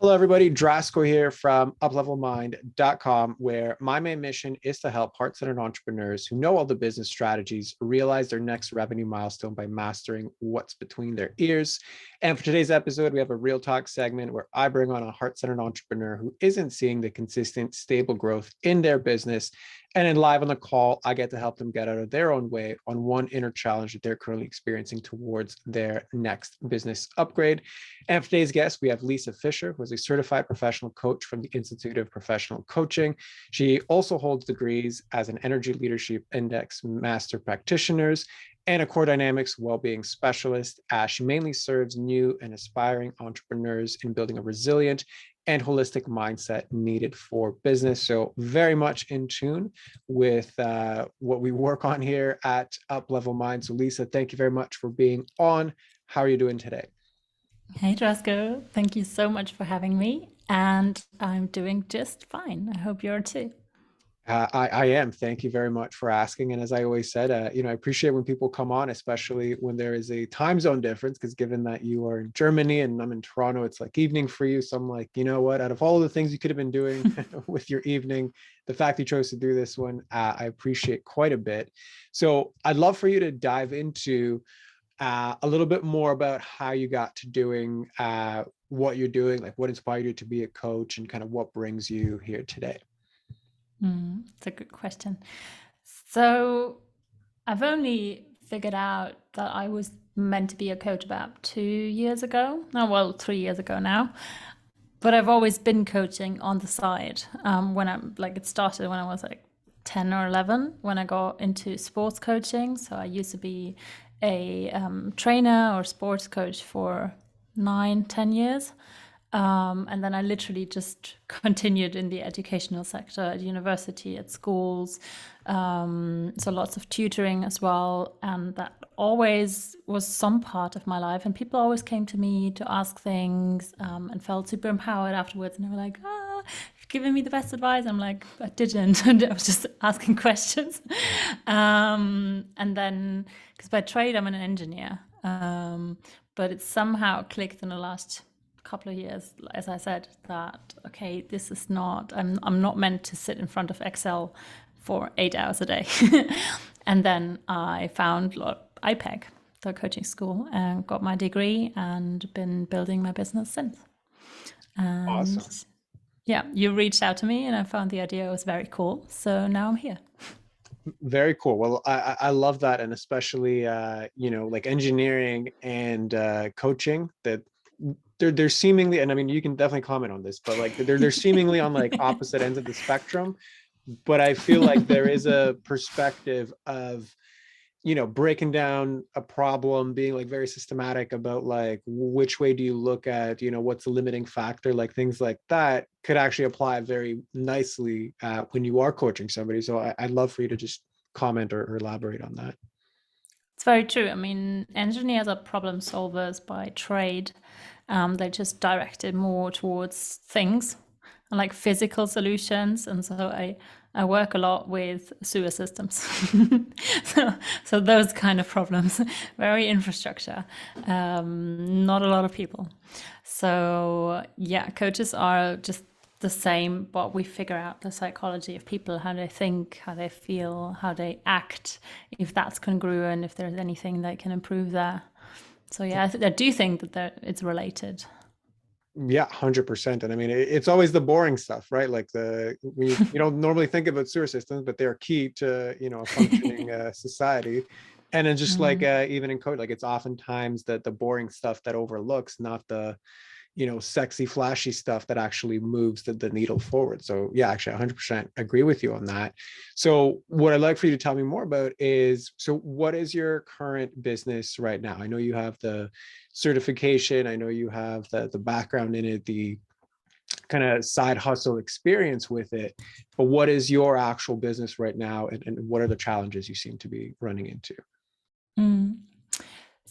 Hello, everybody. Drasco here from uplevelmind.com, where my main mission is to help heart-centered entrepreneurs who know all the business strategies realize their next revenue milestone by mastering what's between their ears. And for today's episode, we have a real talk segment where I bring on a heart-centered entrepreneur who isn't seeing the consistent, stable growth in their business. And then live on the call, I get to help them get out of their own way on one inner challenge that they're currently experiencing towards their next business upgrade. And for today's guest, we have Lisa Fischer, who is a certified professional coach from the Institute of Professional Coaching. She also holds degrees as an Energy Leadership Index Master Practitioners and a Core Dynamics Wellbeing Specialist. She mainly serves new and aspiring entrepreneurs in building a resilient and holistic mindset needed for business. So very much in tune with what we work on here at Up Level Mind. So Lisa, thank you very much for being on. How are you doing today? Hey, Drasco. Thank you so much for having me. And I'm doing just fine. I hope you're too. I am. Thank you very much for asking. And as I always said, I appreciate when people come on, especially when there is a time zone difference, because given that you are in Germany and I'm in Toronto, it's like evening for you. So I'm like, you know what, out of all of the things you could have been doing with your evening, the fact you chose to do this one, I appreciate quite a bit. So I'd love for you to dive into a little bit more about how you got to doing what you're doing, like what inspired you to be a coach and kind of what brings you here today. It's a good question. So I've only figured out that I was meant to be a coach about 2 years ago. Oh, well, 3 years ago now. But I've always been coaching on the side. It started when I was like 10 or 11 when I got into sports coaching. So I used to be a trainer or sports coach for 9, 10 years. And then I literally just continued in the educational sector at university, at schools. So lots of tutoring as well. And that always was some part of my life. And people always came to me to ask things and felt super empowered afterwards. And they were like, you've given me the best advice. I'm like, I didn't. I was just asking questions. And then, because by trade, I'm an engineer. But it somehow clicked in the last couple of years, as I said, that okay, this is not. I'm not meant to sit in front of Excel for 8 hours a day. And then I found IPEC, the coaching school, and got my degree and been building my business since. And Awesome. yeah, you reached out to me, and I found the idea was very cool. So now I'm here. Very cool. Well, I love that. And especially, like engineering and coaching that they're seemingly, and I mean, you can definitely comment on this, but like they're seemingly on like opposite ends of the spectrum. But I feel like there is a perspective of breaking down a problem, being like very systematic about like which way do you look at, what's the limiting factor, like things like that could actually apply very nicely when you are coaching somebody. So I'd love for you to just comment or elaborate on that. It's very true. I mean, engineers are problem solvers by trade. They're just directed more towards things and like physical solutions. And so I work a lot with sewer systems. so those kind of problems, very infrastructure, not a lot of people. So yeah, coaches are just the same, but we figure out the psychology of people, how they think, how they feel, how they act, if that's congruent, if there's anything that can improve there. So yeah, I do think that it's related. Yeah, 100%. And I mean, it's always the boring stuff, right? Like you don't normally think about sewer systems, but they're key to, a functioning society. And then just like Mm. even in code, like it's oftentimes the boring stuff that overlooks, not the sexy, flashy stuff that actually moves the needle forward. So yeah, actually 100% agree with you on that. So what I'd like for you to tell me more about is, so what is your current business right now? I know you have the certification. I know you have the background in it, the kind of side hustle experience with it, but what is your actual business right now? And what are the challenges you seem to be running into? Mm.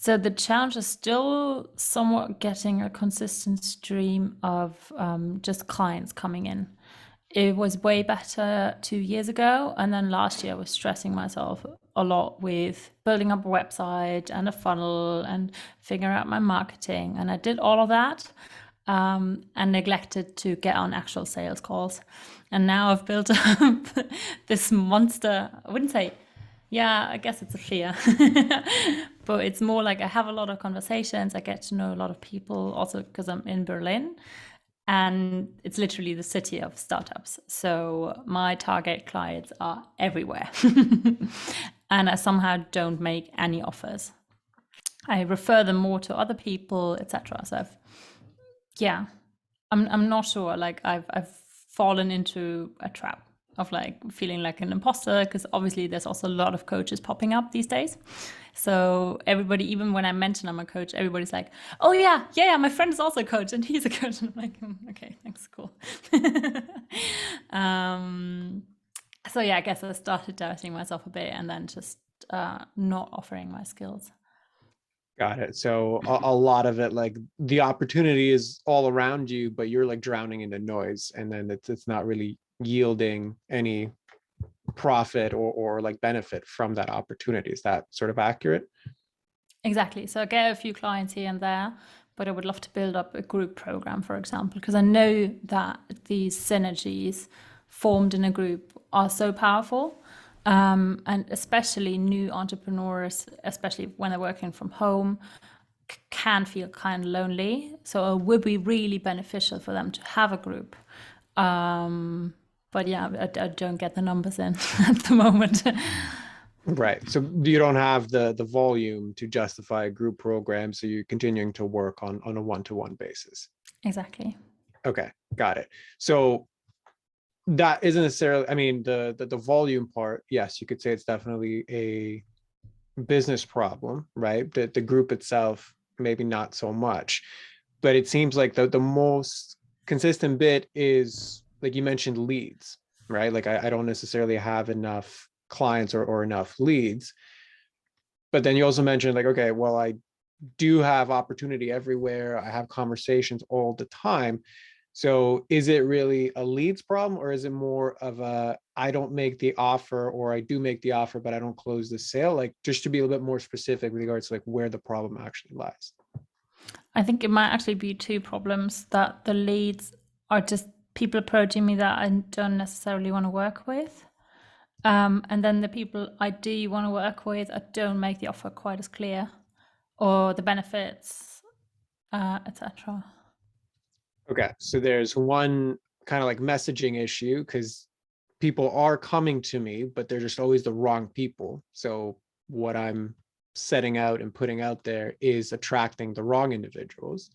So the challenge is still somewhat getting a consistent stream of just clients coming in. It was way better 2 years ago. And then last year I was stressing myself a lot with building up a website and a funnel and figuring out my marketing. And I did all of that. and neglected to get on actual sales calls. And now I've built up this monster. I wouldn't say, yeah, I guess it's a fear, but it's more like I have a lot of conversations. I get to know a lot of people also because I'm in Berlin, and it's literally the city of startups. So my target clients are everywhere. And I somehow don't make any offers. I refer them more to other people, etc. So I'm not sure. Like I've fallen into a trap of like feeling like an imposter, because obviously there's also a lot of coaches popping up these days. So everybody, even when I mention I'm a coach, everybody's like, "Oh yeah, my friend is also a coach, and he's a coach." And I'm like, "Okay, thanks, cool." So yeah, I guess I started doubting myself a bit, and then just not offering my skills. Got it. So a lot of it, like the opportunity is all around you, but you're like drowning in the noise, and then it's not really yielding any profit or like benefit from that opportunity. Is that sort of accurate? Exactly. So I get a few clients here and there, but I would love to build up a group program, for example, because I know that these synergies formed in a group are so powerful. And especially new entrepreneurs, especially when they're working from home, can feel kind of lonely. So it would be really beneficial for them to have a group. But yeah, I don't get the numbers in at the moment. Right. So you don't have the volume to justify a group program, so you're continuing to work on a one-to-one basis. Exactly. Okay, got it. So that isn't necessarily, I mean, the volume part, yes, you could say it's definitely a business problem, right? The group itself, maybe not so much, but it seems like the most consistent bit is, like you mentioned, leads, right? Like I don't necessarily have enough clients or enough leads. But then you also mentioned like, okay, well, I do have opportunity everywhere. I have conversations all the time. So is it really a leads problem, or is it more of a, I don't make the offer, or I do make the offer, but I don't close the sale? Like, just to be a little bit more specific with regards to like where the problem actually lies. I think it might actually be two problems, that the leads are just people approaching me that I don't necessarily want to work with. And then the people I do want to work with, I don't make the offer quite as clear, or the benefits, etc. Okay, so there's one kind of like messaging issue, because people are coming to me, but they're just always the wrong people. So what I'm setting out and putting out there is attracting the wrong individuals.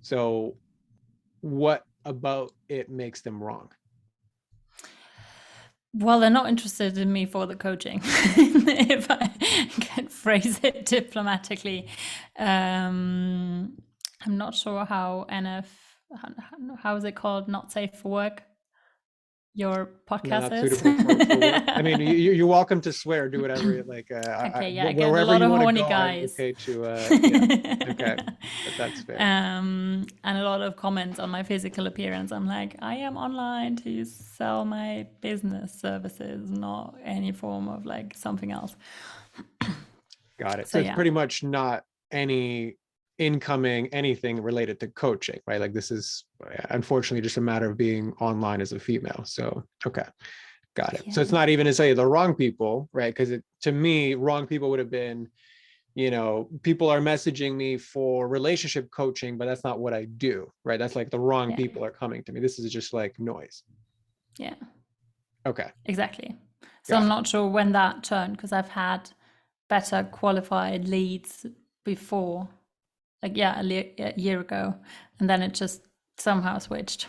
So what about it makes them wrong? Well, they're not interested in me for the coaching, if I can phrase it diplomatically. I'm not sure how how is it called? Not safe for work. Your podcast Not is. suitable for work. I mean, you're welcome to swear, do whatever you like. Okay, yeah, I get a Wherever lot you of want to horny go, I'm guys. okay to. Yeah, okay, that's fair. And a lot of comments on my physical appearance. I'm like, I am online to sell my business services, not any form of like something else. Got it. So So it's yeah, pretty much not any incoming anything related to coaching, right? Like this is unfortunately just a matter of being online as a female. So okay, got it. So yeah, it's not even to say the wrong people, right? Because to me, wrong people would have been, people are messaging me for relationship coaching, but that's not what I do, right? That's like the wrong yeah, people are coming to me. This is just like noise. yeah, Okay, exactly. So I'm got it. not sure when that turned, because I've had better qualified leads before, like yeah, a year ago, and then it just somehow switched.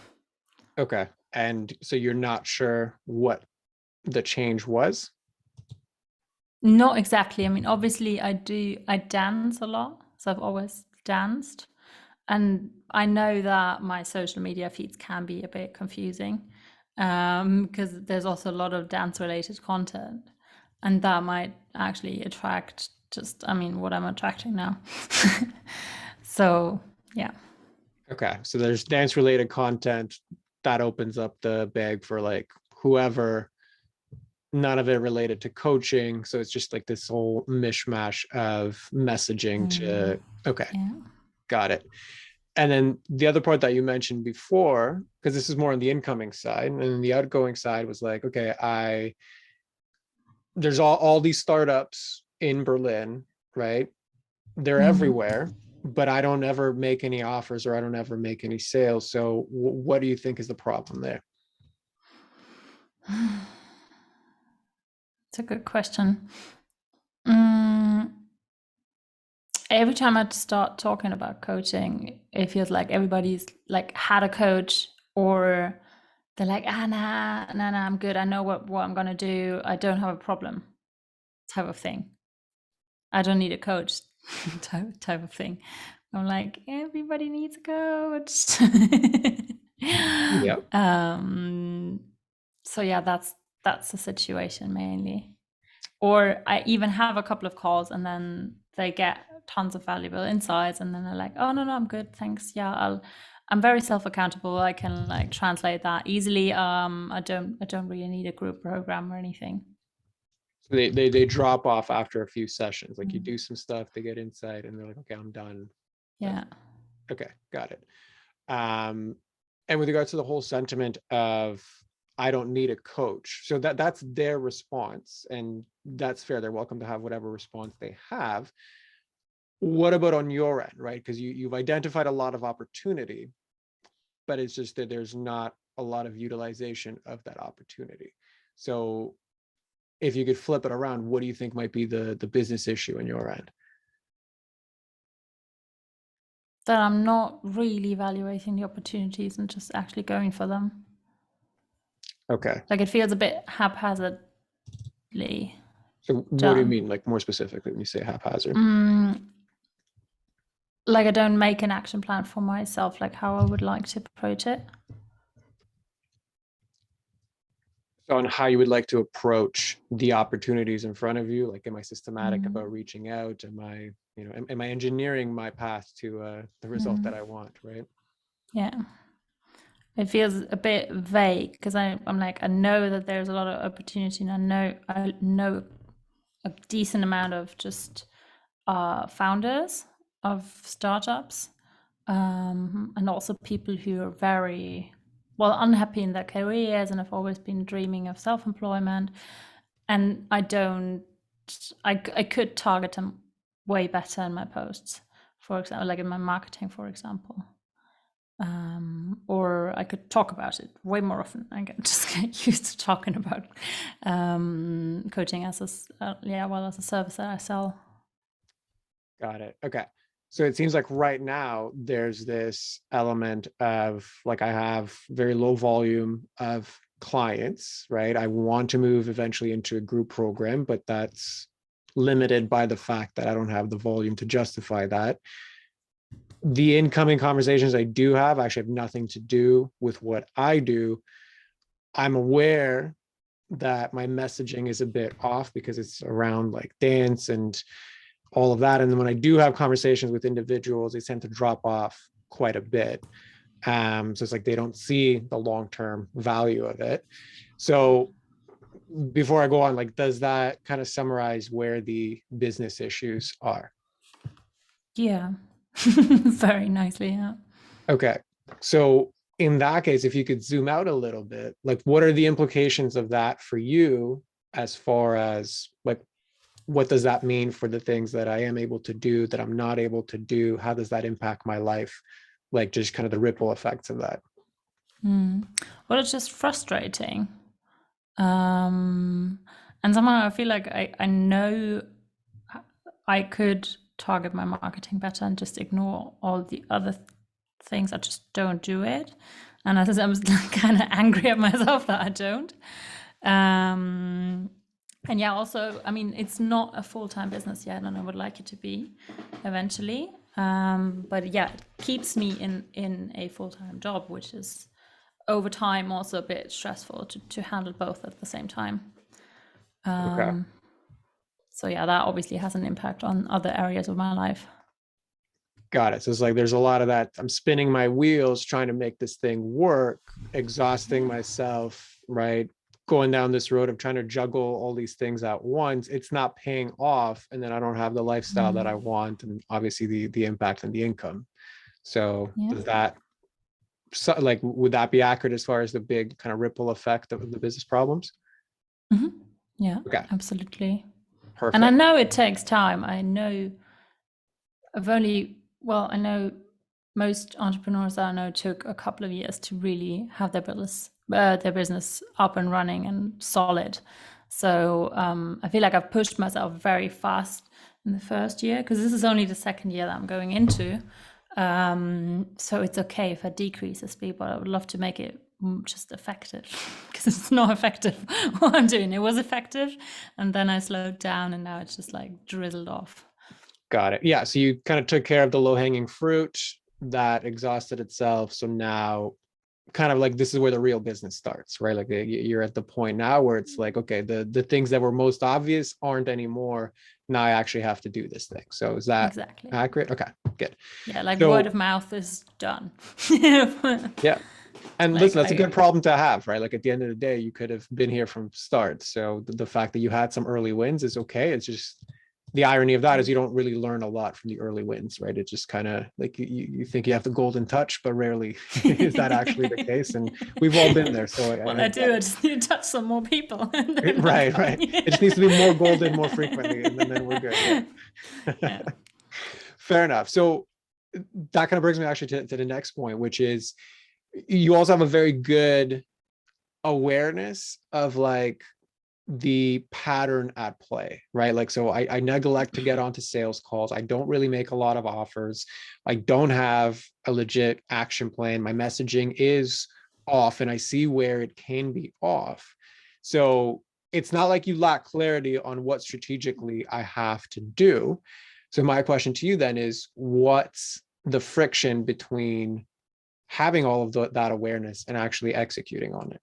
Okay. And so you're not sure what the change was? Not exactly. I mean, obviously, I dance a lot. So I've always danced. And I know that my social media feeds can be a bit confusing, because there's also a lot of dance related content. And that might actually attract just, I mean, what I'm attracting now. So, yeah. Okay. So there's dance related content that opens up the bag for like whoever, none of it related to coaching. So it's just like this whole mishmash of messaging Mm, to, okay, yeah. got it. And then the other part that you mentioned before, because this is more on the incoming side, and then the outgoing side was like, okay, there's all these startups in Berlin, right? They're Mm. everywhere, but I don't ever make any offers or I don't ever make any sales. So what do you think is the problem there? It's a good question. Mm, every time I start talking about coaching, it feels like everybody's like had a coach, or they're like, nah, I'm good. I know what I'm gonna do. I don't have a problem, type of thing. I don't need a coach, type of thing. I'm like, everybody needs a coach. Yep. um, so yeah, that's the situation mainly. Or I even have a couple of calls and then they get tons of valuable insights and then they're like, oh no, I'm good, thanks. Yeah, I'm very self-accountable. I can like translate that easily. I don't really need a group program or anything. So they drop off after a few sessions. Like you Mm. do some stuff, they get insight, and they're like, okay, I'm done. Yeah. Okay, got it. Um, and with regards to the whole sentiment of I don't need a coach, so that's their response, and that's fair. They're welcome to have whatever response they have. What about on your end, right? Because you've identified a lot of opportunity, but it's just that there's not a lot of utilization of that opportunity. So if you could flip it around, what do you think might be the business issue on your end? That I'm not really evaluating the opportunities and just actually going for them. Okay. Like it feels a bit haphazardly So what do you done. mean, like more specifically when you say haphazard? Mm, like I don't make an action plan for myself, like how I would like to approach it. So on how you would like to approach the opportunities in front of you, like am I systematic Mm, about reaching out? Am I, am I engineering my path to the result that mm, I want, right? yeah. It feels a bit vague because I'm like, I know that there's a lot of opportunity and I know a decent amount of just founders of startups, and also people who are very well unhappy in their careers and have always been dreaming of self-employment. And I could target them way better in my posts, for example, like in my marketing, for example. Or I could talk about it way more often. Just get used to talking about coaching as as a service that I sell. Got it. Okay. So it seems like right now there's this element of like I have very low volume of clients, right? I want to move eventually into a group program, but that's limited by the fact that I don't have the volume to justify that. The incoming conversations I do have actually have nothing to do with what I do. I'm aware that my messaging is a bit off because it's around like dance and all of that. And then when I do have conversations with individuals, they tend to drop off quite a bit. So it's like they don't see the long-term value of it. So before I go on, like, does that kind of summarize where the business issues are? Yeah, very nicely. Yeah. Okay. So in that case, if you could zoom out a little bit, like what are the implications of that for you as far as like what does that mean for the things that I am able to do that I'm not able to do? How does that impact my life? Like just kind of the ripple effects of that. Mm. Well, it's just frustrating. Um, and somehow I feel like I know I could target my marketing better and just ignore all the other things. I just don't do it. And I I'm kind of angry at myself that I don't. Um, and yeah, also, I mean, it's not a full-time business yet, and I would like it to be eventually. But yeah, it keeps me in a full-time job, which is over time also a bit stressful to handle both at the same time. Okay. Um, so yeah, that obviously has an impact on other areas of my life. Got it. So it's like there's a lot of that. I'm spinning my wheels trying to make this thing work, exhausting myself, right? Going down this road of trying to juggle all these things at once. It's not paying off. And then I don't have the lifestyle that I Mm. want. And obviously the impact and the income. So Yeah. does that, so, like, would that be accurate as far as the big kind of ripple effect of the business problems? Hmm. Yeah, Okay, absolutely. And I perfect. know it takes time. I know I know most entrepreneurs I know took a couple of years to really have their business up and running and solid. So I feel like I've pushed myself very fast in the first year, because this is only the second year that I'm going into. So it's okay if I decrease the speed, but I would love to make it just effective, because it's not effective what I'm doing. It was effective, and then I slowed down, and now it's just like drizzled off. Got it. Yeah. So you kind of took care of the low hanging fruit that exhausted itself. So now, kind of like, this is where the real business starts, right? Like you're at the point now where it's like, okay, the things that were most obvious aren't anymore. Now I actually have to do this thing. So is that Exactly. accurate? Okay, good. Yeah, like word So of mouth is done. yeah. And Like listen, that's a good problem to have, right? Like at the end of the day, you could have been here from start. So the fact that you had some early wins is okay. It's just, the irony of that is you don't really learn a lot from the early wins, right? It just kind of like you think you have the golden touch, but rarely is that actually the case. And we've all been there. So Well, I I get do. I just need to touch some more people, and it. then I'm Right, right. going. It just needs to be more golden more frequently, and then we're good. Yeah. Yeah. Fair enough. So that kind of brings me actually to the next point, which is you also have a very good awareness of like the pattern at play, right? Like, so I neglect to get onto sales calls. I don't really make a lot of offers. I don't have a legit action plan. My messaging is off, and I see where it can be off. So it's not like you lack clarity on what strategically I have to do. So my question to you then is, what's the friction between having all of that awareness and actually executing on it?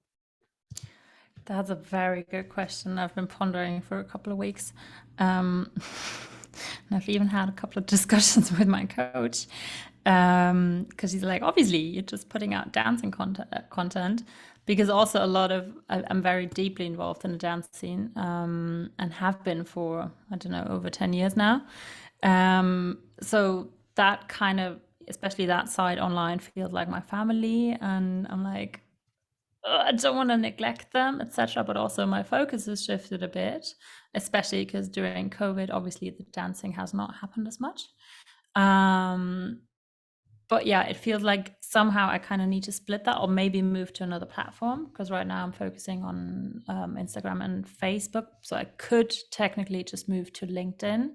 That's a very good question. I've been pondering for a couple of weeks. Um, and I've even had a couple of discussions with my coach, because he's like, obviously, you're just putting out dancing content, because also I'm very deeply involved in the dance scene, and have been for, I don't know, over 10 years now. So that kind of, especially that side online, feels like my family. And I'm like, I don't want to neglect them, etc. But also my focus has shifted a bit, especially because during COVID, obviously the dancing has not happened as much. Um, but yeah, it feels like somehow I kind of need to split that, or maybe move to another platform, because right now I'm focusing on Instagram and Facebook. So I could technically just move to LinkedIn,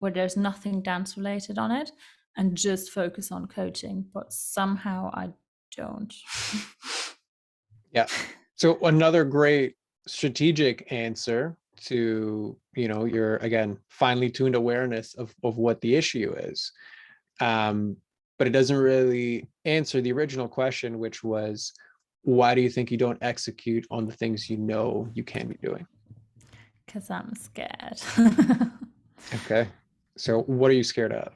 where there's nothing dance related on it, and just focus on coaching. But somehow I don't. Yeah. So another great strategic answer to, your, again, finely tuned awareness of what the issue is. But it doesn't really answer the original question, which was, why do you think you don't execute on the things you know you can be doing? Because I'm scared. Okay. So what are you scared of?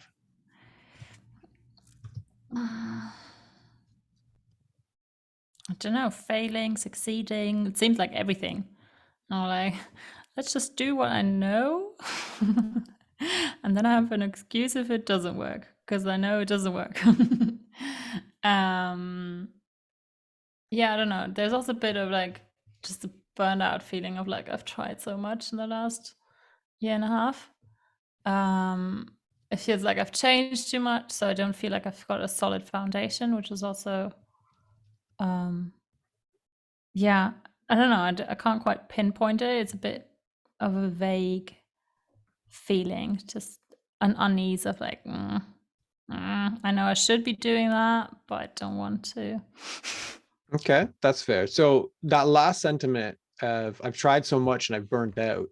I don't know, failing, succeeding. It seems like everything. I'm like, let's just do what I know. And then I have an excuse if it doesn't work, because I know it doesn't work. um, yeah, I don't know. There's also a bit of like just a burnout feeling of like I've tried so much in the last year and a half. Um, it feels like I've changed too much, so I don't feel like I've got a solid foundation, which is also, um, yeah, I don't know. I can't quite pinpoint it. It's a bit of a vague feeling, just an unease of like, I know I should be doing that, but I don't want to. Okay, that's fair. So that last sentiment of I've tried so much and I've burnt out,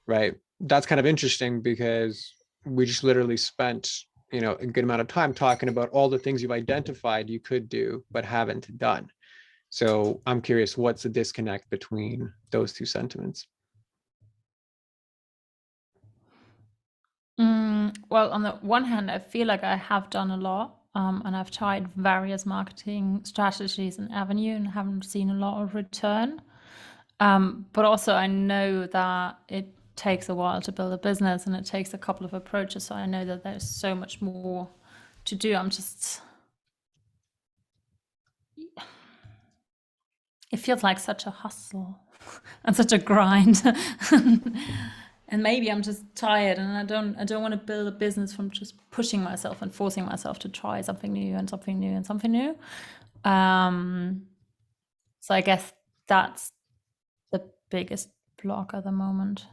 right? That's kind of interesting because we just literally spent, a good amount of time talking about all the things you've identified you could do but haven't done. So I'm curious, what's the disconnect between those two sentiments? Well, on the one hand, I feel like I have done a lot, and I've tried various marketing strategies and avenue and haven't seen a lot of return. But also, I know that it takes a while to build a business, and it takes a couple of approaches. So I know that there's so much more to do. I'm just it feels like such a hustle and such a grind. And maybe I'm just tired, and I don't want to build a business from just pushing myself and forcing myself to try something new and something new and something new. So I guess that's the biggest block at the moment.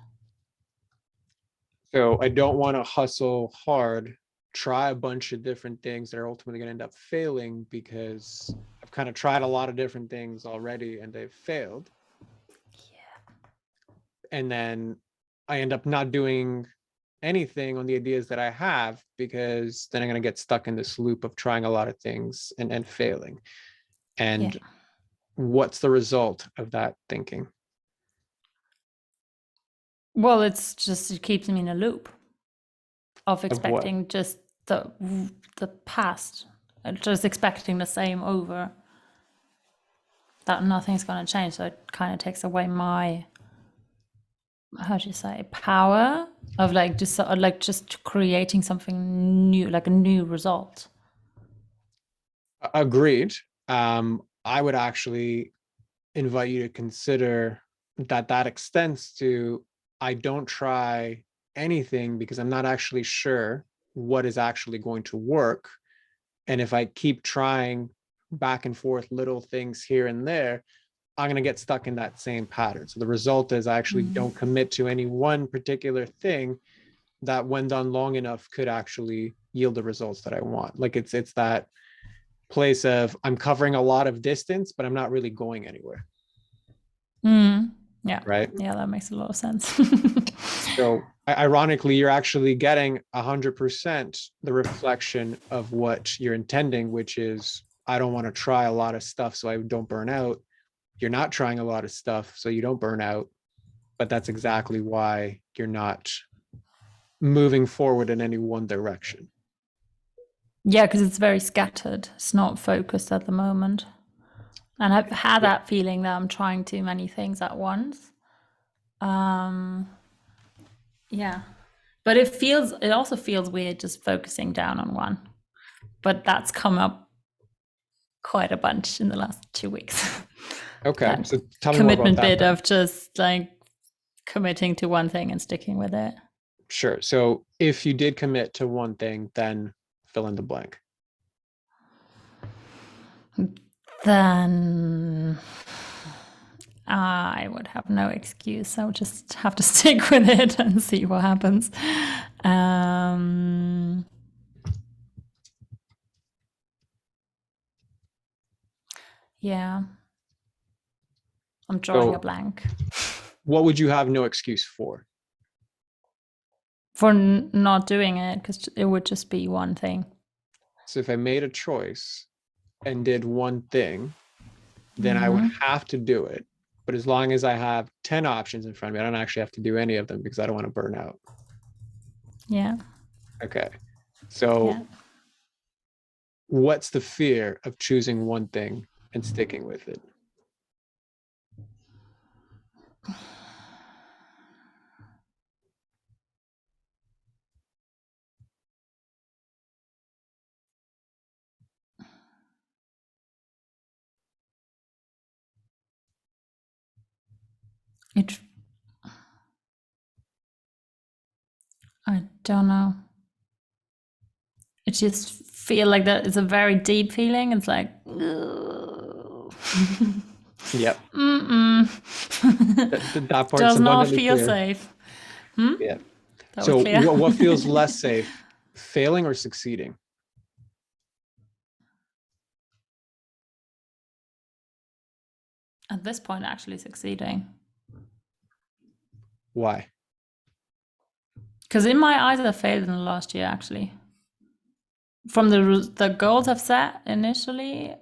So I don't want to hustle hard, try a bunch of different things that are ultimately going to end up failing because I've kind of tried a lot of different things already and they've failed. Yeah. And then I end up not doing anything on the ideas that I have because then I'm going to get stuck in this loop of trying a lot of things and failing. And Yeah. what's the result of that thinking? Well, it keeps me in a loop of Of what? expecting just the past, just expecting the same over, that nothing's going to change. So it kind of takes away my, how do you say, power of like just creating something new, like a new result. Agreed. I would actually invite you to consider that extends to I don't try anything because I'm not actually sure what is actually going to work. And if I keep trying back and forth little things here and there, I'm going to get stuck in that same pattern. So the result is I actually don't commit to any one particular thing that when done long enough could actually yield the results that I want. Like it's that place of I'm covering a lot of distance, but I'm not really going anywhere. Yeah. Right. Yeah, that makes a lot of sense. So ironically, you're actually getting 100% the reflection of what you're intending, which is I don't want to try a lot of stuff so I don't burn out. You're not trying a lot of stuff so you don't burn out, but that's exactly why you're not moving forward in any one direction. Yeah, because it's very scattered. It's not focused at the moment. And I've had Yeah. that feeling that I'm trying too many things at once. Yeah. But it also feels weird just focusing down on one. But that's come up quite a bunch in the last 2 weeks. Okay. That So tell me more about commitment that bit then. of just like committing to one thing and sticking with it. Sure. So if you did commit to one thing, then fill in the blank. Then I would have no excuse. I would just have to stick with it and see what happens. Yeah. I'm drawing a So blank. what would you have no excuse for? For not doing it, because it would just be one thing. So if I made a choice and did one thing, then I would have to do it. But as long as I have 10 options in front of me, I don't actually have to do any of them because I don't want to burn out. Yeah. Okay. So Yeah. what's the fear of choosing one thing and sticking with it? It. I don't know. It just feel like that. It's a very deep feeling. It's like. Yep. That part's Does not abundantly feel clear. safe. Yeah. That was So clear. what feels less safe, failing or succeeding? At this point, actually succeeding. Why? Because in my eyes, I failed in the last year, actually. From the goals I've set initially,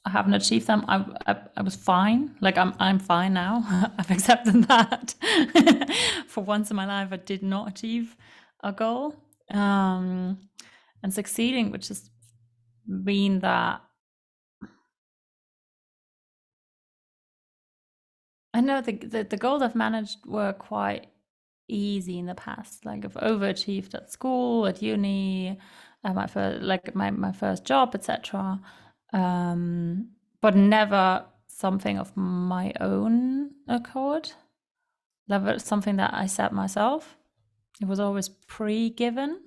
I haven't achieved them. I was fine. Like I'm fine now. I've accepted that. For once in my life, I did not achieve a goal. And succeeding, which just mean that I know the goals I've managed were quite easy in the past. Like I've overachieved at school, at uni, my first job, etc. but never something of my own accord. Never something that I set myself. It was always pre-given.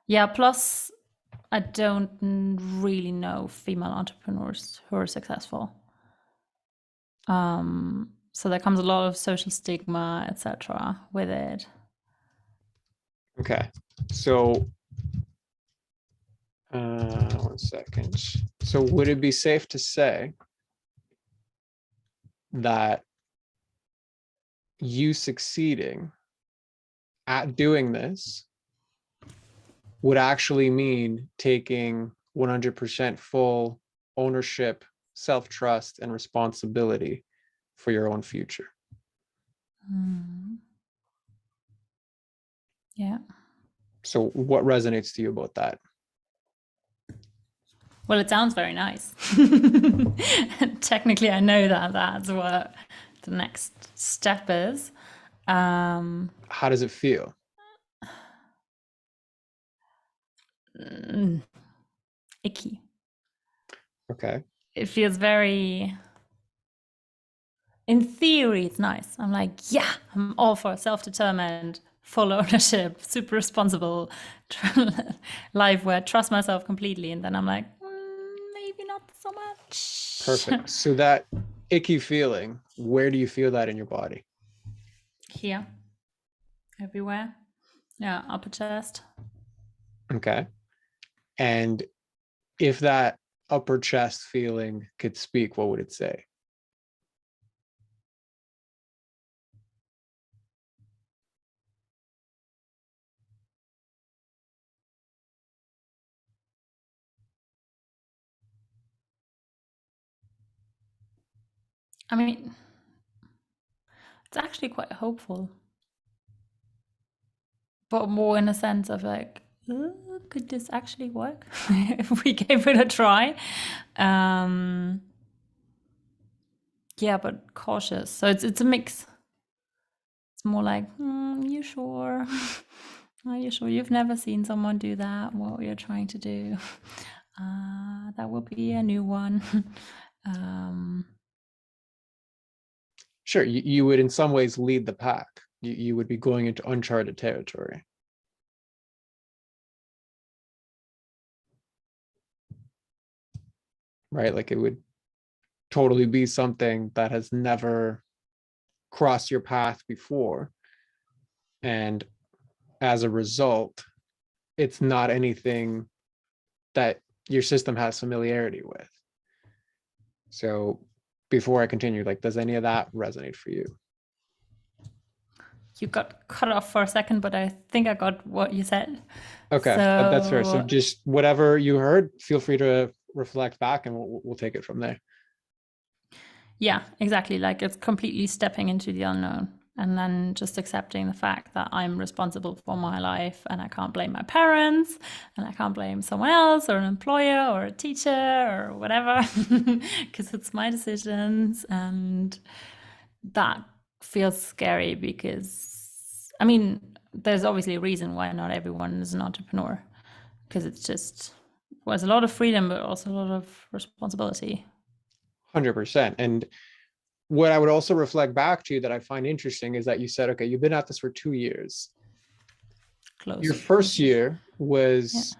Yeah, plus I don't really know female entrepreneurs who are successful. So there comes a lot of social stigma, etc., with it. Okay. So, 1 second. So would it be safe to say that you succeeding at doing this would actually mean taking 100% full ownership, self-trust, and responsibility for your own future? Yeah. So what resonates to you about that? Well, it sounds very nice. Technically, I know that that's what the next step is. How does it feel? Icky. Okay. It feels very, in theory, it's nice. I'm like, yeah, I'm all for self-determined, full ownership, super responsible life where I trust myself completely. And then I'm like, maybe not so much. Perfect. So that icky feeling, where do you feel that in your body? Here, everywhere. Yeah, upper chest. Okay. And if that upper chest feeling could speak, what would it say? I mean, it's actually quite hopeful, but more in a sense of like, could this actually work if we gave it a try? Yeah, but cautious. So it's a mix. It's more like, you sure? Are you sure you've never seen someone do that? What you're trying to do? That will be a new one. Sure, you would in some ways lead the pack. You would be going into uncharted territory. Right? Like it would totally be something that has never crossed your path before. And as a result, it's not anything that your system has familiarity with. So before I continue, like, does any of that resonate for you? You got cut off for a second, but I think I got what you said. Okay, that's fair. So just whatever you heard, feel free to reflect back and we'll take it from there. Yeah, exactly. Like it's completely stepping into the unknown and then just accepting the fact that I'm responsible for my life and I can't blame my parents and I can't blame someone else or an employer or a teacher or whatever because it's my decisions. And that feels scary because, I mean, there's obviously a reason why not everyone is an entrepreneur because it's just, well, there's a lot of freedom, but also a lot of responsibility. 100%. And what I would also reflect back to that I find interesting is that you said, okay, you've been at this for 2 years. Close. Your first year Yeah. was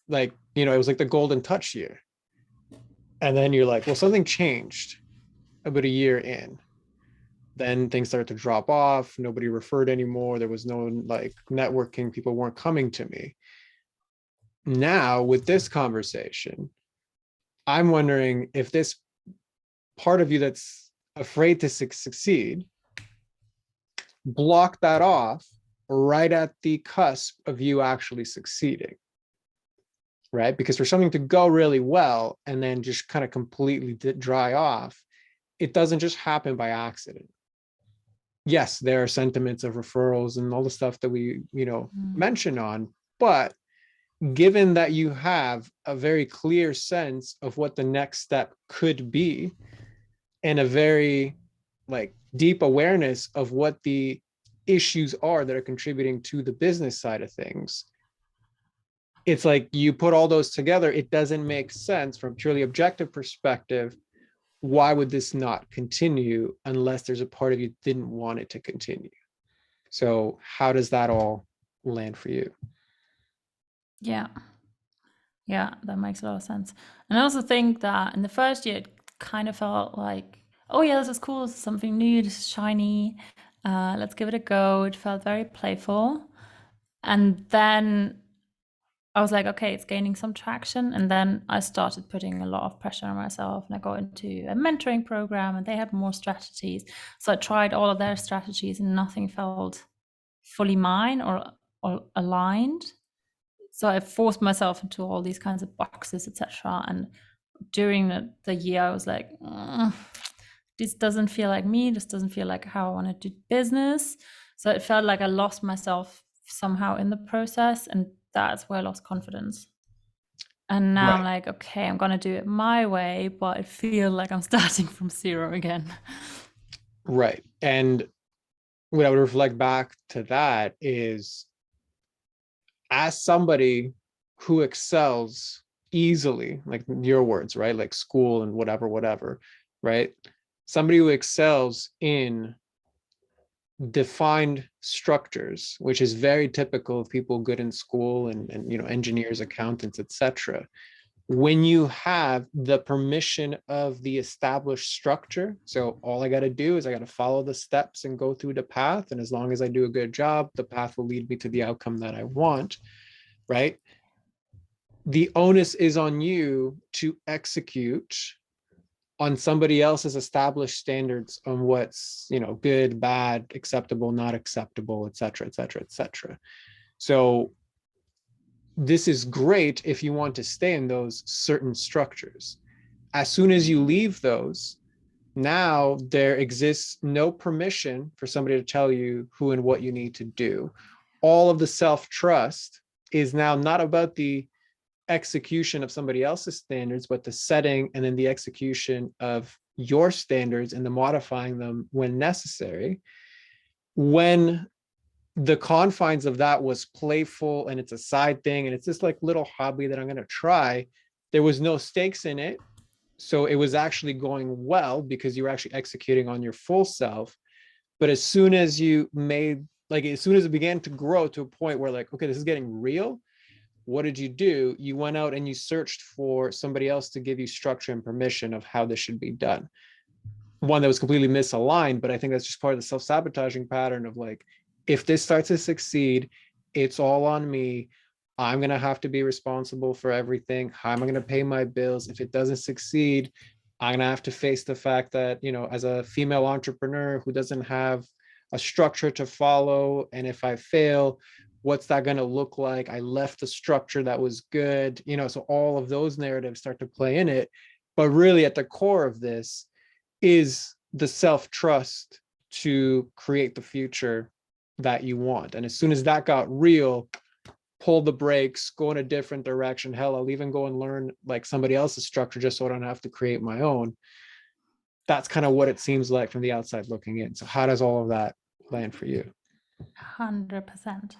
like, it was like the golden touch year. And then you're like, well, something changed about a year in. Then things started to drop off. Nobody referred anymore. There was no like networking. People weren't coming to me. Now with this conversation, I'm wondering if this part of you that's afraid to succeed block that off right at the cusp of you actually succeeding, right? Because for something to go really well and then just kind of completely dry off, it doesn't just happen by accident. Yes, there are sentiments of referrals and all the stuff that we, mention on, but given that you have a very clear sense of what the next step could be and a very like deep awareness of what the issues are that are contributing to the business side of things, it's like you put all those together, it doesn't make sense from purely objective perspective. Why would this not continue unless there's a part of you didn't want it to continue? So how does that all land for you? Yeah. Yeah, that makes a lot of sense. And I also think that in the first year, it kind of felt like, oh yeah, this is cool. This is something new. This is shiny. Let's give it a go. It felt very playful. And then I was like, okay, it's gaining some traction. And then I started putting a lot of pressure on myself. And I got into a mentoring program and they had more strategies. So I tried all of their strategies and nothing felt fully mine or aligned. So I forced myself into all these kinds of boxes, etc. And during the year, I was like, this doesn't feel like me. This doesn't feel like how I want to do business. So it felt like I lost myself somehow in the process. And that's where I lost confidence. And now I'm Right. like, okay, I'm going to do it my way, but I feel like I'm starting from zero again. Right. And what I would reflect back to that is, as somebody who excels easily, like your words, right? Like school and whatever, whatever, right? Somebody who excels in defined structures, which is very typical of people good in school and engineers, accountants, etc. When you have the permission of the established structure, so all I got to do is I got to follow the steps and go through the path, and as long as I do a good job, the path will lead me to the outcome that I want, right? The onus is on you to execute on somebody else's established standards on what's good, bad, acceptable, not acceptable, et cetera, et cetera, et cetera. So this is great if you want to stay in those certain structures. As soon as you leave those, now there exists no permission for somebody to tell you who and what you need to do. All of the self-trust is now not about the execution of somebody else's standards, but the setting and then the execution of your standards and the modifying them when necessary. When the confines of that was playful and it's a side thing and it's this like little hobby that I'm going to try, there was no stakes in it. So it was actually going well because you were actually executing on your full self. But as soon as you made, like, as soon as it began to grow to a point where, like, okay, this is getting real, what did you do? You went out and you searched for somebody else to give you structure and permission of how this should be done. One that was completely misaligned, but I think that's just part of the self-sabotaging pattern of, like, if this starts to succeed, it's all on me. I'm going to have to be responsible for everything. How am I going to pay my bills? If it doesn't succeed, I'm going to have to face the fact that, as a female entrepreneur who doesn't have a structure to follow, and if I fail, what's that going to look like? I left the structure that was good, so all of those narratives start to play in it. But really at the core of this is the self-trust to create the future that you want. And as soon as that got real, pull the brakes, go in a different direction. Hell, I'll even go and learn like somebody else's structure just so I don't have to create my own. That's kind of what it seems like from the outside looking in. So how does all of that land for you? 100%.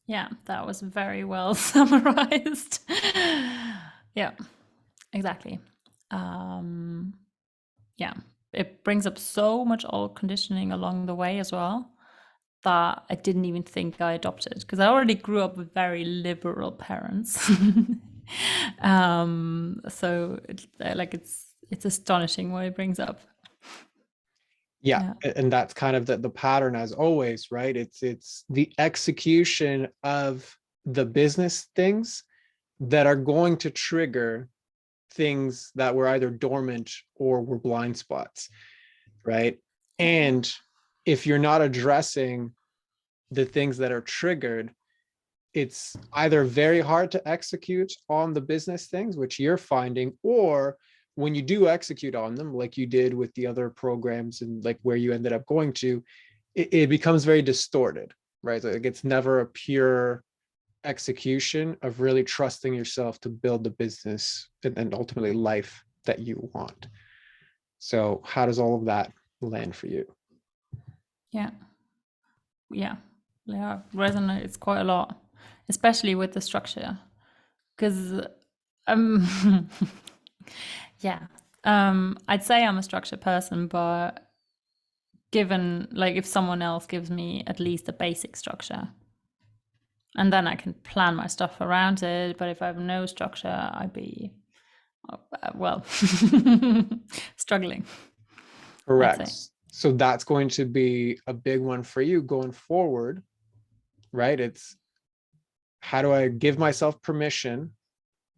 Yeah, that was very well summarized. Yeah, exactly. Yeah, it brings up so much old conditioning along the way as well that I didn't even think I adopted, because I already grew up with very liberal parents. So it's astonishing what it brings up. Yeah. Yeah. And that's kind of the pattern as always, right? It's the execution of the business things that are going to trigger things that were either dormant or were blind spots, right? And if you're not addressing the things that are triggered, it's either very hard to execute on the business things, which you're finding, or when you do execute on them, like you did with the other programs and like where you ended up going to, it becomes very distorted, right? Like it's never a pure execution of really trusting yourself to build the business and ultimately life that you want. So how does all of that land for you? Yeah. Yeah. Yeah. Resonate. It's quite a lot. especially with the structure. Because, um, yeah, I'd say I'm a structured person, but given, like, if someone else gives me at least a basic structure, and then I can plan my stuff around it. But if I have no structure, I'd be, well, struggling, I'd Correct. say. So that's going to be a big one for you going forward, right? It's how do I give myself permission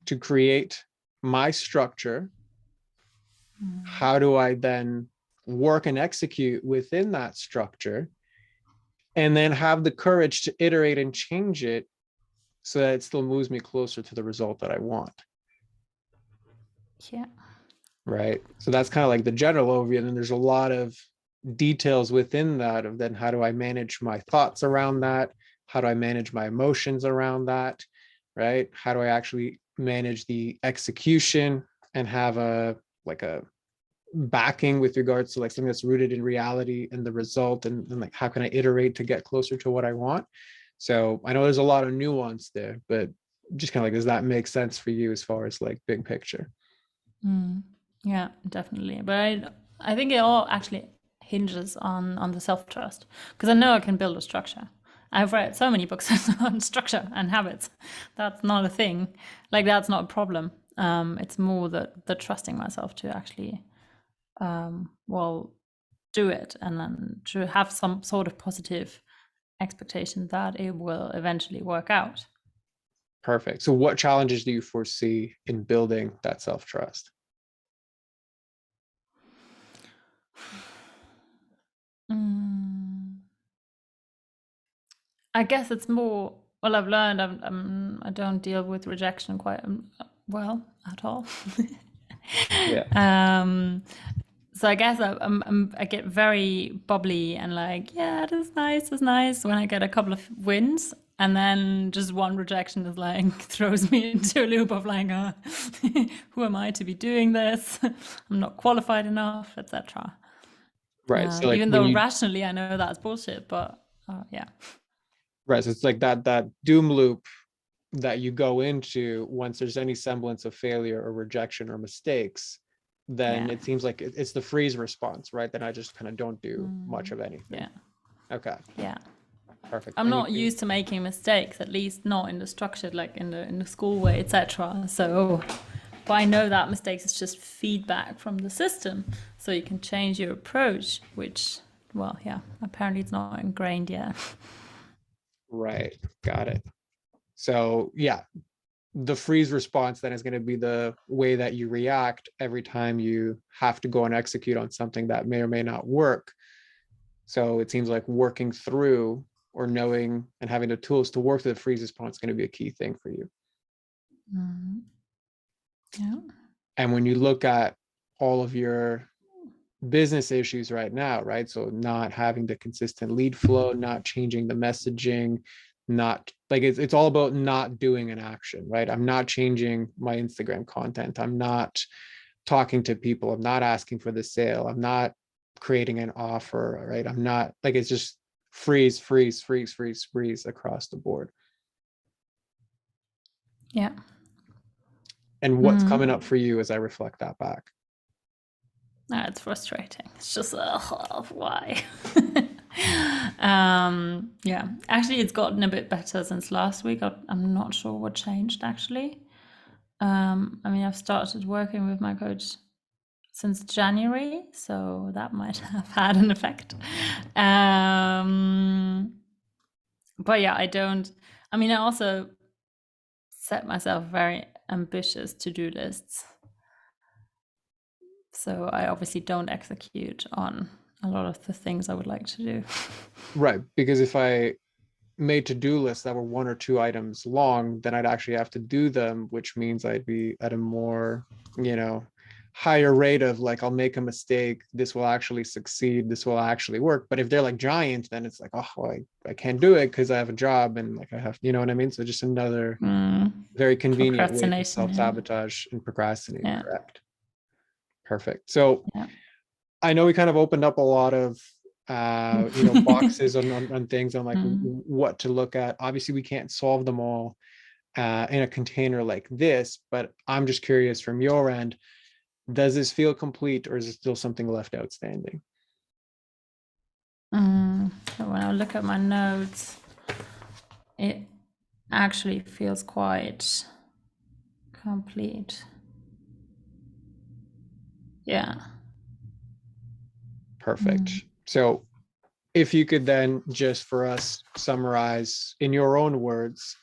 to create my structure? How do I then work and execute within that structure? And then have the courage to iterate and change it so that it still moves me closer to the result that I want. Yeah. Right. So that's kind of like the general overview. And then there's a lot of details within that of then how do I manage my thoughts around that? How do I manage my emotions around that? Right. How do I actually manage the execution and have a backing with regards to like something that's rooted in reality and the result, and like how can I iterate to get closer to what I want? So I know there's a lot of nuance there, but just kind of like, does that make sense for you as far as like big picture? Yeah, definitely. But I think it all actually hinges on the self-trust, because I know I can build a structure. I've read so many books on structure and habits. That's not a thing. Like, that's not a problem. It's more the trusting myself to actually, well, do it, and then to have some sort of positive expectation that it will eventually work out. Perfect. So what challenges do you foresee in building that self-trust? Mm. I guess it's more, well, I've learned I don't deal with rejection quite well at all. Yeah. So I guess I get very bubbly and like, yeah, that's nice when I get a couple of wins. And then just one rejection is like throws me into a loop of like, who am I to be doing this? I'm not qualified enough, etc. Right. So like Even when though you, rationally I know that's bullshit, but yeah. right, so it's like that doom loop that you go into once there's any semblance of failure or rejection or mistakes, then Yeah. it seems like it's the freeze response, right? Then I just kind of don't do much of anything. Yeah. Okay, Yeah. perfect. I'm And you not think, used to making mistakes, at least not in the structured, like in the school way, etc. So, but I know that mistakes is just feedback from the system, so you can change your approach, which, well, yeah, apparently it's not ingrained yet. right, got it. So yeah, the freeze response then is going to be the way that you react every time you have to go and execute on something that may or may not work. So it seems like working through or knowing and having the tools to work through the freeze response is going to be a key thing for you. Yeah. And when you look at all of your business issues right now, right? So not having the consistent lead flow, not changing the messaging, not like it's all about not doing an action, right? I'm not changing my Instagram content. I'm not talking to people. I'm not asking for the sale. I'm not creating an offer, right? I'm not like, it's just freeze, freeze, freeze, freeze, freeze across the board. Yeah. And what's coming up for you as I reflect that back? It's frustrating. It's just, why? Yeah, actually, it's gotten a bit better since last week. I'm not sure what changed actually. I mean, I've started working with my coach since January, so that might have had an effect. But yeah, I mean, I also set myself very ambitious to-do lists. So I obviously don't execute on a lot of the things I would like to do. Right. Because if I made to-do lists that were one or two items long, then I'd actually have to do them, which means I'd be at a more, higher rate of like, I'll make a mistake, this will actually succeed, this will actually work. But if they're like giant, then it's like, oh, well, I can't do it because I have a job and like I have, you know what I mean? So just another very convenient way to Procrastination. self-sabotage and procrastinate. Yeah. Correct. Perfect. So Yeah. I know we kind of opened up a lot of boxes on things on like what to look at. Obviously, we can't solve them all in a container like this, but I'm just curious from your end, does this feel complete or is there still something left outstanding? So when I look at my notes, it actually feels quite complete. Yeah. Perfect. So if you could then just for us summarize in your own words,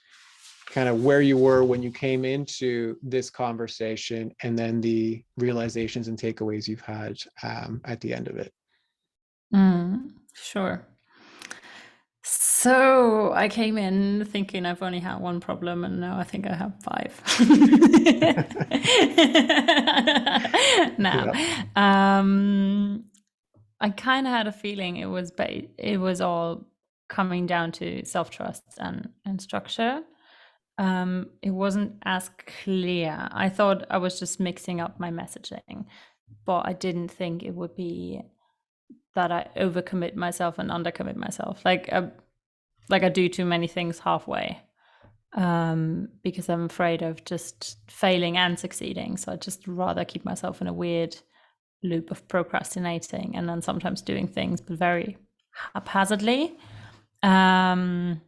kind of where you were when you came into this conversation and then the realizations and takeaways you've had at the end of it. Sure. So I came in thinking I've only had one problem, and now I think I have 5. Now, I kind of had a feeling it was all coming down to self-trust and structure. It wasn't as clear. I thought I was just mixing up my messaging, but I didn't think it would be that I overcommit myself and undercommit myself. Like I do too many things halfway, because I'm afraid of just failing and succeeding. So I just rather keep myself in a weird loop of procrastinating and then sometimes doing things, but very haphazardly. And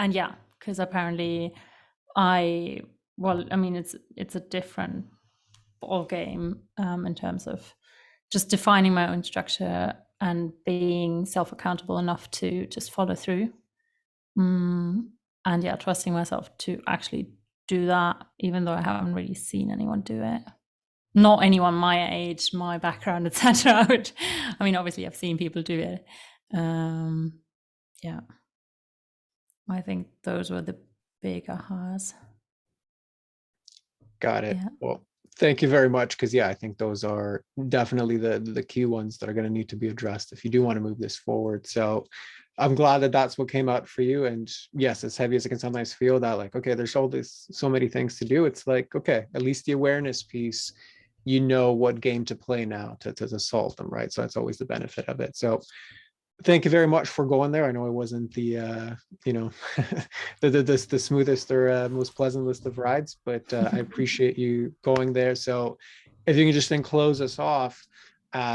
yeah, because apparently it's a different ball game in terms of just defining my own structure and being self-accountable enough to just follow through. And yeah, trusting myself to actually do that, even though I haven't really seen anyone do it. Not anyone my age, my background, etc. I mean, obviously, I've seen people do it. Yeah, I think those were the big ahas. Got it. Yeah. Well, thank you very much. Because yeah, I think those are definitely the key ones that are going to need to be addressed if you do want to move this forward. So I'm glad that that's what came out for you. And yes, as heavy as it can sometimes feel that like, okay, there's so many things to do. It's like, okay, at least the awareness piece, you know what game to play now to solve them, right? So that's always the benefit of it. So thank you very much for going there. I know it wasn't the the smoothest or most pleasant list of rides, but I appreciate you going there. So if you can just then close us off,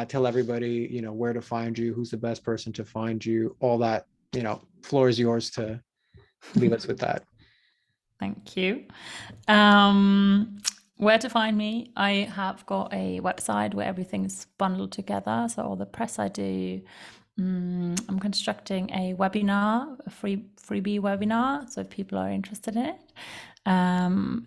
tell everybody where to find you, who's the best person to find you, all that. Floor is yours to leave us with that. Thank you. Where to find me? I have got a website where everything's bundled together. So all the press I do. I'm constructing a webinar, a freebie webinar. So if people are interested in it,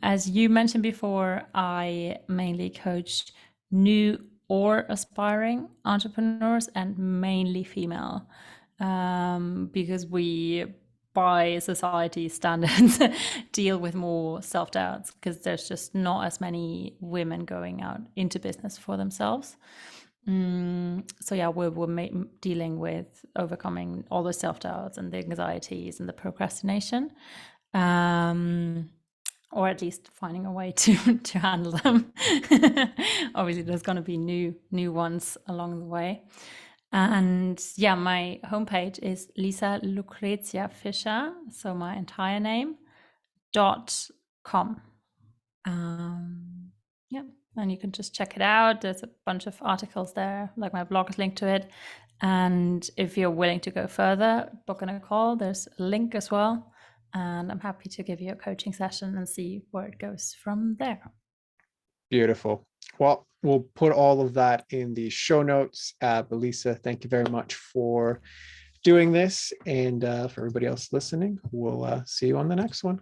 as you mentioned before, I mainly coach new or aspiring entrepreneurs and mainly female, because we, by society standards, deal with more self-doubts because there's just not as many women going out into business for themselves. So yeah, we're dealing with overcoming all the self-doubts and the anxieties and the procrastination, or at least finding a way to handle them. Obviously, there's going to be new ones along the way. And yeah, my homepage is Lisa Lucrezia Fischer, so my entire name .com. Yeah, and you can just check it out. There's a bunch of articles there, like my blog is linked to it. And if you're willing to go further, book in a call. There's a link as well. And I'm happy to give you a coaching session and see where it goes from there. Beautiful. Well, we'll put all of that in the show notes. But Lisa, thank you very much for doing this. And for everybody else listening, we'll see you on the next one.